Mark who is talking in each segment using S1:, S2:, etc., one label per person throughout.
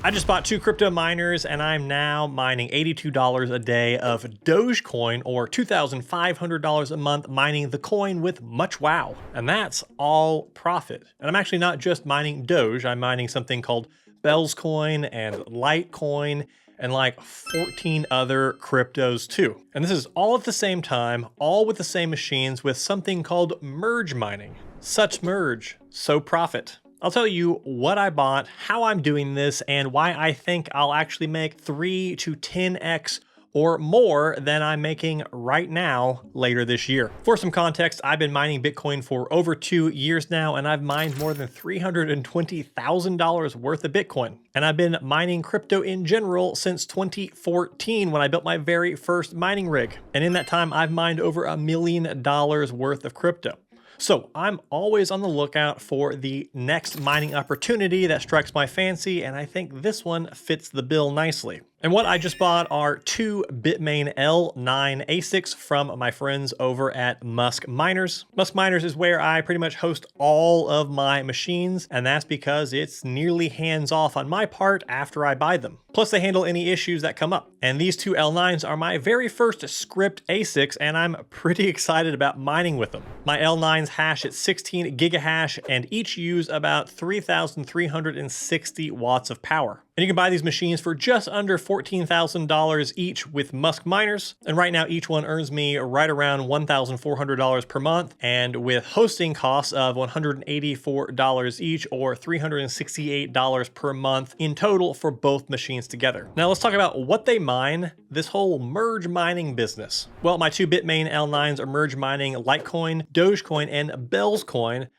S1: I just bought 2 crypto miners and I'm now mining $82 a day of Dogecoin, or $2,500 a month, mining the coin with much wow. And that's all profit. And I'm actually not just mining Doge, I'm mining something called Bell's Coin and Litecoin and like 14 other cryptos too. And this is all at the same time, all with the same machines, with something called merge mining. Such merge, so profit. I'll tell you what I bought, how I'm doing this, and why I think I'll actually make 3 to 10x or more than I'm making right now later this year. For some context, I've been mining Bitcoin for over 2 years now, and I've mined more than $320,000 worth of Bitcoin. And I've been mining crypto in general since 2014 when I built my very first mining rig. And in that time, I've mined over $1 million worth of crypto. So I'm always on the lookout for the next mining opportunity that strikes my fancy, and I think this one fits the bill nicely. And what I just bought are 2 Bitmain L9 ASICs from my friends over at Musk Miners. Musk Miners is where I pretty much host all of my machines, and that's because it's nearly hands-off on my part after I buy them. Plus they handle any issues that come up. And these 2 L9s are my very first script ASICs, and I'm pretty excited about mining with them. My L9s hash at 16 gigahash and each use about 3,360 watts of power. And you can buy these machines for just under $14,000 each with Musk Miners. And right now, each one earns me right around $1,400 per month. And with hosting costs of $184 each, or $368 per month in total for both machines together. Now let's talk about what they mine, this whole merge mining business. Well, my 2 Bitmain L9s are merge mining Litecoin, Dogecoin, and Bell's Coin,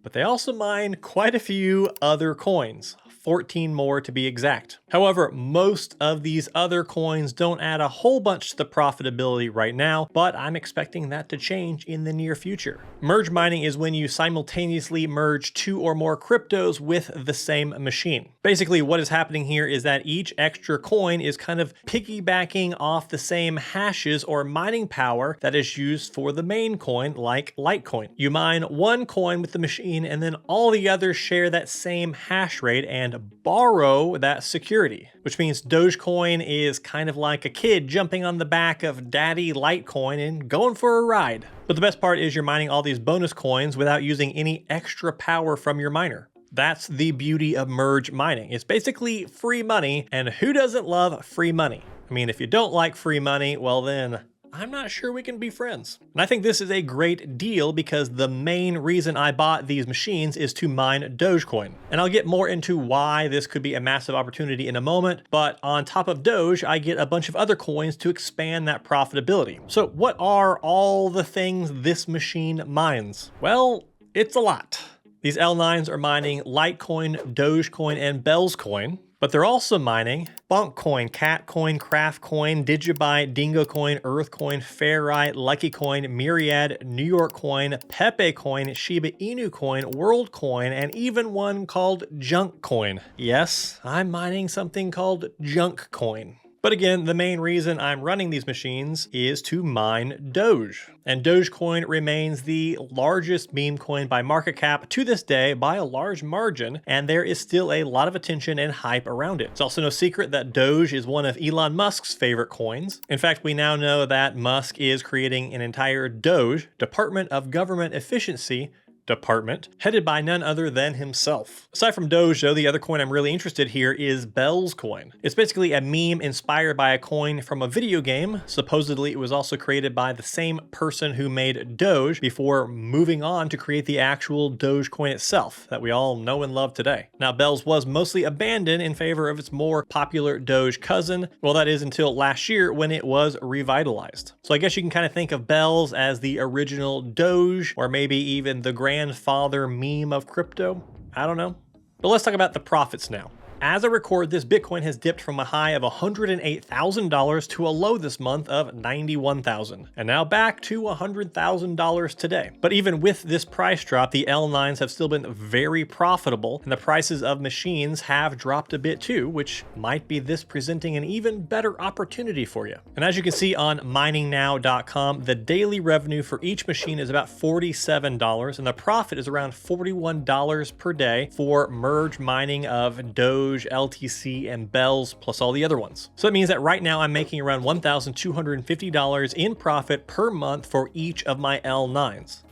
S1: but they also mine quite a few other coins. 14 more to be exact. However, most of these other coins don't add a whole bunch to the profitability right now, but I'm expecting that to change in the near future. Merge mining is when you simultaneously merge 2 or more cryptos with the same machine. Basically, what is happening here is that each extra coin is kind of piggybacking off the same hashes or mining power that is used for the main coin, like Litecoin. You mine one coin with the machine, and then all the others share that same hash rate and borrow that security, which means Dogecoin is kind of like a kid jumping on the back of Daddy Litecoin and going for a ride. But the best part is you're mining all these bonus coins without using any extra power from your miner. That's the beauty of merge mining. It's basically free money, and who doesn't love free money? I mean, if you don't like free money, well then, I'm not sure we can be friends. And I think this is a great deal because the main reason I bought these machines is to mine Dogecoin. And I'll get more into why this could be a massive opportunity in a moment, but on top of Doge, I get a bunch of other coins to expand that profitability. So what are all the things this machine mines? Well, it's a lot. These L9s are mining Litecoin, Dogecoin, and Bell's Coin. But they're also mining Bonkcoin, Catcoin, Craftcoin, Digibyte, Dingocoin, Earthcoin, Ferrite, Luckycoin, Myriad, New York Coin, Pepe Coin, Shiba Inu Coin, WorldCoin, and even one called Junkcoin. Yes, I'm mining something called Junkcoin. But again, the main reason I'm running these machines is to mine Doge. And Dogecoin remains the largest meme coin by market cap to this day by a large margin, and there is still a lot of attention and hype around it. It's also no secret that Doge is one of Elon Musk's favorite coins. In fact, we now know that Musk is creating an entire Doge, Department of Government Efficiency, department, headed by none other than himself. Aside from Doge, though, the other coin I'm really interested here is Bell's Coin. It's basically a meme inspired by a coin from a video game. Supposedly, it was also created by the same person who made Doge before moving on to create the actual Dogecoin itself that we all know and love today. Now, Bell's was mostly abandoned in favor of its more popular Doge cousin. Well, that is until last year when it was revitalized. So I guess you can kind of think of Bell's as the original Doge, or maybe even the grandfather meme of crypto. I don't know. But let's talk about the profits now. As I record this, Bitcoin has dipped from a high of $108,000 to a low this month of $91,000, and now back to $100,000 today. But even with this price drop, the L9s have still been very profitable, and the prices of machines have dropped a bit too, which might be this presenting an even better opportunity for you. And as you can see on miningnow.com, the daily revenue for each machine is about $47, and the profit is around $41 per day for merge mining of Doge, Doge, LTC, and Bells, plus all the other ones. So that means that right now I'm making around $1,250 in profit per month for each of my L9s.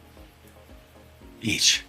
S2: Each.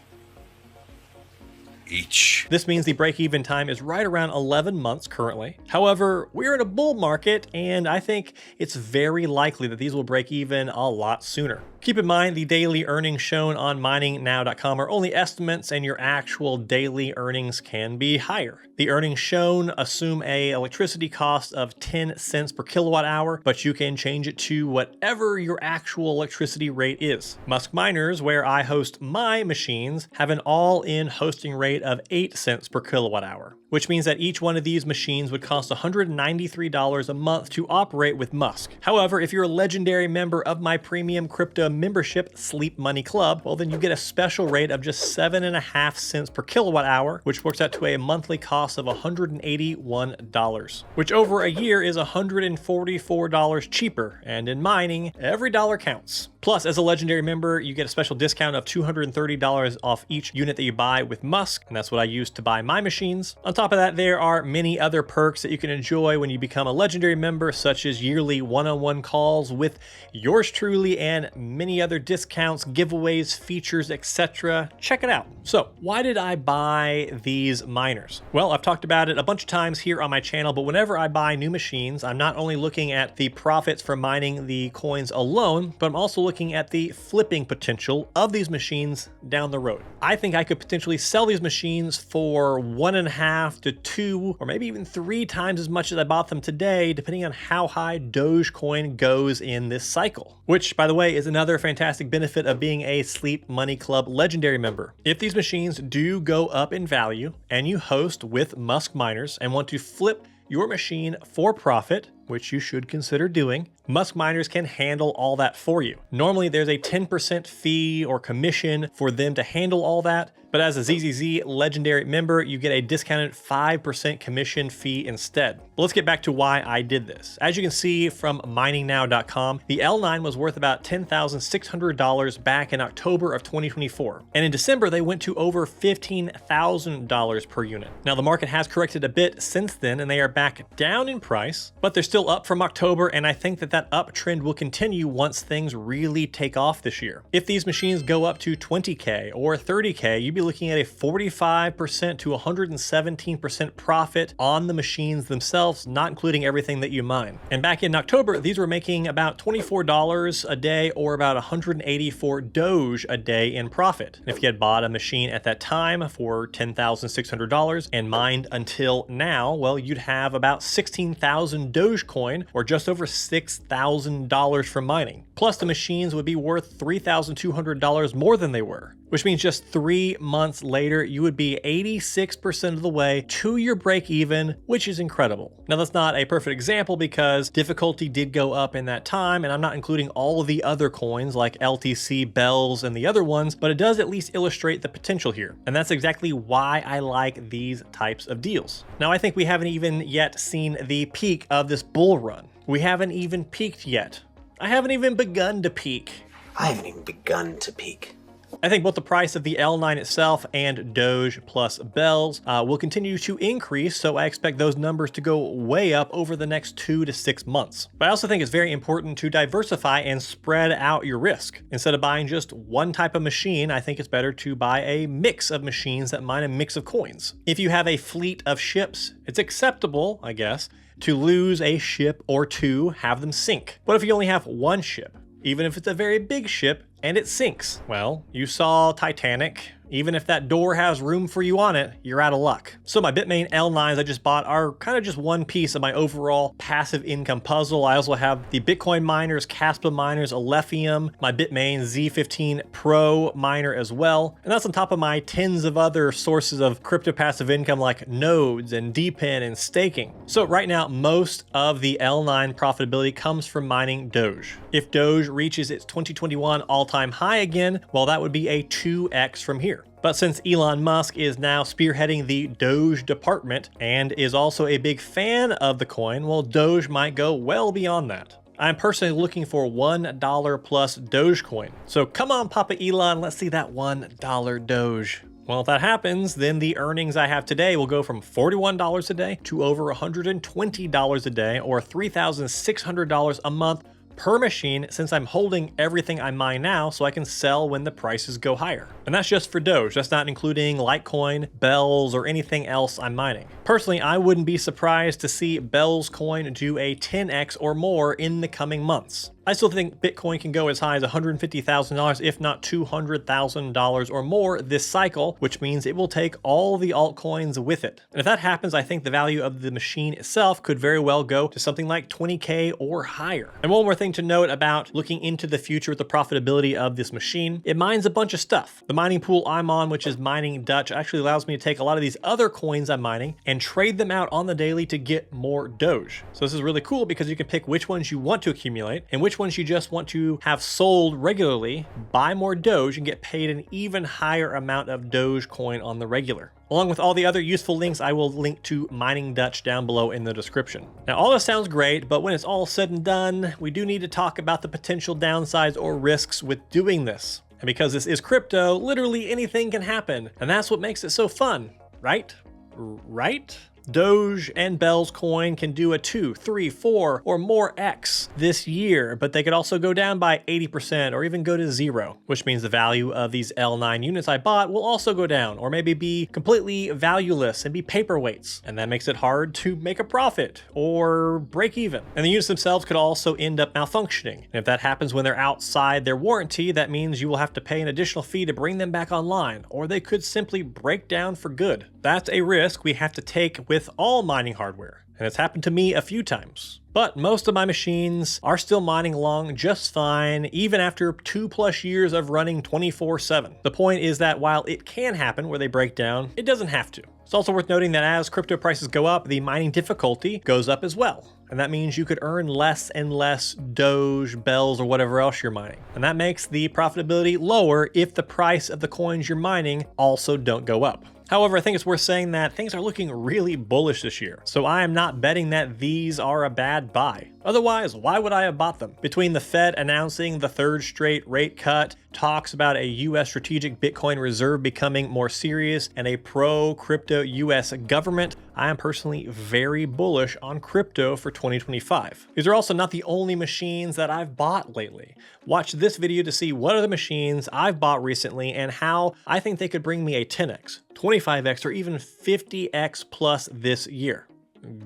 S1: This means the break-even time is right around 11 months currently. However, we're in a bull market, and I think it's very likely that these will break even a lot sooner. Keep in mind, the daily earnings shown on miningnow.com are only estimates, and your actual daily earnings can be higher. The earnings shown assume a electricity cost of 10 cents per kilowatt hour, but you can change it to whatever your actual electricity rate is. Musk Miners, where I host my machines, have an all-in hosting rate of 8 cents per kilowatt hour, which means that each one of these machines would cost $193 a month to operate with Musk. However, if you're a legendary member of my premium crypto membership, Sleep Money Club, well, then you get a special rate of just 7.5 cents per kilowatt hour, which works out to a monthly cost of $181, which over a year is $144 cheaper. And in mining, every dollar counts. Plus, as a legendary member, you get a special discount of $230 off each unit that you buy with Musk, and that's what I use to buy my machines. On top of that, there are many other perks that you can enjoy when you become a legendary member, such as yearly one-on-one calls with yours truly and many other discounts, giveaways, features, etc. Check it out. So, why did I buy these miners? Well, I've talked about it a bunch of times here on my channel, but whenever I buy new machines, I'm not only looking at the profits from mining the coins alone, but I'm also looking at the flipping potential of these machines down the road. I think I could potentially sell these machines for 1.5 to 2 or maybe even 3 times as much as I bought them today, depending on how high Dogecoin goes in this cycle. Which, by the way, is another fantastic benefit of being a Sleep Money Club legendary member. If these machines do go up in value and you host with Musk Miners and want to flip your machine for profit, which you should consider doing, Musk Miners can handle all that for you. Normally there's a 10% fee or commission for them to handle all that, but as a ZZZ legendary member, you get a discounted 5% commission fee instead. But let's get back to why I did this. As you can see from miningnow.com, the L9 was worth about $10,600 back in October of 2024. And in December, they went to over $15,000 per unit. Now the market has corrected a bit since then, and they are back down in price, but they're still up from October, and I think that uptrend will continue once things really take off this year. If these machines go up to 20K or 30K, you'd be looking at a 45% to 117% profit on the machines themselves, not including everything that you mine. And back in October, these were making about $24 a day or about 184 Doge a day in profit. And if you had bought a machine at that time for $10,600 and mined until now, well, you'd have about 16,000 Dogecoin or just over $6,000 from mining. Plus the machines would be worth $3,200 more than they were, which means just 3 months later, you would be 86% of the way to your break even, which is incredible. Now that's not a perfect example because difficulty did go up in that time, and I'm not including all of the other coins like LTC, Bells, and the other ones, but it does at least illustrate the potential here. And that's exactly why I like these types of deals. Now I think we haven't even yet seen the peak of this bull run. We haven't even peaked yet. I haven't even begun to peak.
S2: I haven't even begun to peak.
S1: I think both the price of the L9 itself and Doge plus Bells will continue to increase, so I expect those numbers to go way up over the next 2 to 6 months. But I also think it's very important to diversify and spread out your risk. Instead of buying just one type of machine, I think it's better to buy a mix of machines that mine a mix of coins. If you have a fleet of ships, it's acceptable, I guess, to lose a ship or two, have them sink. What if you only have one ship? Even if it's a very big ship and it sinks? Well, you saw Titanic. Even if that door has room for you on it, you're out of luck. So my Bitmain L9s I just bought are kind of just one piece of my overall passive income puzzle. I also have the Bitcoin miners, Kaspa miners, Alephium, my Bitmain Z15 Pro miner as well. And that's on top of my tens of other sources of crypto passive income like nodes and DPIN and staking. So right now, most of the L9 profitability comes from mining Doge. If Doge reaches its 2021 all-time high again, well, that would be a 2x from here. But since Elon Musk is now spearheading the Doge department and is also a big fan of the coin, well, Doge might go well beyond that. I'm personally looking for $1 plus Dogecoin. So come on, Papa Elon, let's see that $1 Doge. Well, if that happens, then the earnings I have today will go from $41 a day to over $120 a day, or $3,600 a month per machine, since I'm holding everything I mine now so I can sell when the prices go higher. And that's just for Doge. That's not including Litecoin, Bells, or anything else I'm mining. Personally, I wouldn't be surprised to see Bells coin do a 10x or more in the coming months. I still think Bitcoin can go as high as $150,000, if not $200,000 or more this cycle, which means it will take all the altcoins with it. And if that happens, I think the value of the machine itself could very well go to something like 20K or higher. And one more thing to note about looking into the future with the profitability of this machine, it mines a bunch of stuff. The mining pool I'm on, which is Mining Dutch, actually allows me to take a lot of these other coins I'm mining and trade them out on the daily to get more Doge. So this is really cool because you can pick which ones you want to accumulate and which ones you just want to have sold regularly, buy more Doge, and get paid an even higher amount of Dogecoin on the regular. Along with all the other useful links, I will link to Mining Dutch down below in the description. Now, all this sounds great, but when it's all said and done, we do need to talk about the potential downsides or risks with doing this. And because this is crypto, literally anything can happen. And that's what makes it so fun, right? Right? Doge and Bells coin can do a 2, 3, 4 or more X this year, but they could also go down by 80% or even go to 0, which means the value of these L9 units I bought will also go down, or maybe be completely valueless and be paperweights. And that makes it hard to make a profit or break even. And the units themselves could also end up malfunctioning. And if that happens when they're outside their warranty, that means you will have to pay an additional fee to bring them back online, or they could simply break down for good. That's a risk we have to take with all mining hardware, and it's happened to me a few times. But most of my machines are still mining along just fine, even after 2+ years of running 24/7. The point is that while it can happen where they break down, it doesn't have to. It's also worth noting that as crypto prices go up, the mining difficulty goes up as well. And that means you could earn less and less Doge, Bells, or whatever else you're mining. And that makes the profitability lower if the price of the coins you're mining also don't go up. However, I think it's worth saying that things are looking really bullish this year, so I am not betting that these are a bad buy. Otherwise, why would I have bought them? Between the Fed announcing the 3rd straight rate cut, talks about a US strategic Bitcoin reserve becoming more serious, and a pro-crypto US government, I am personally very bullish on crypto for 2025. These are also not the only machines that I've bought lately. Watch this video to see what are the machines I've bought recently and how I think they could bring me a 10x, 25x, or even 50x plus this year.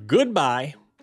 S1: Goodbye.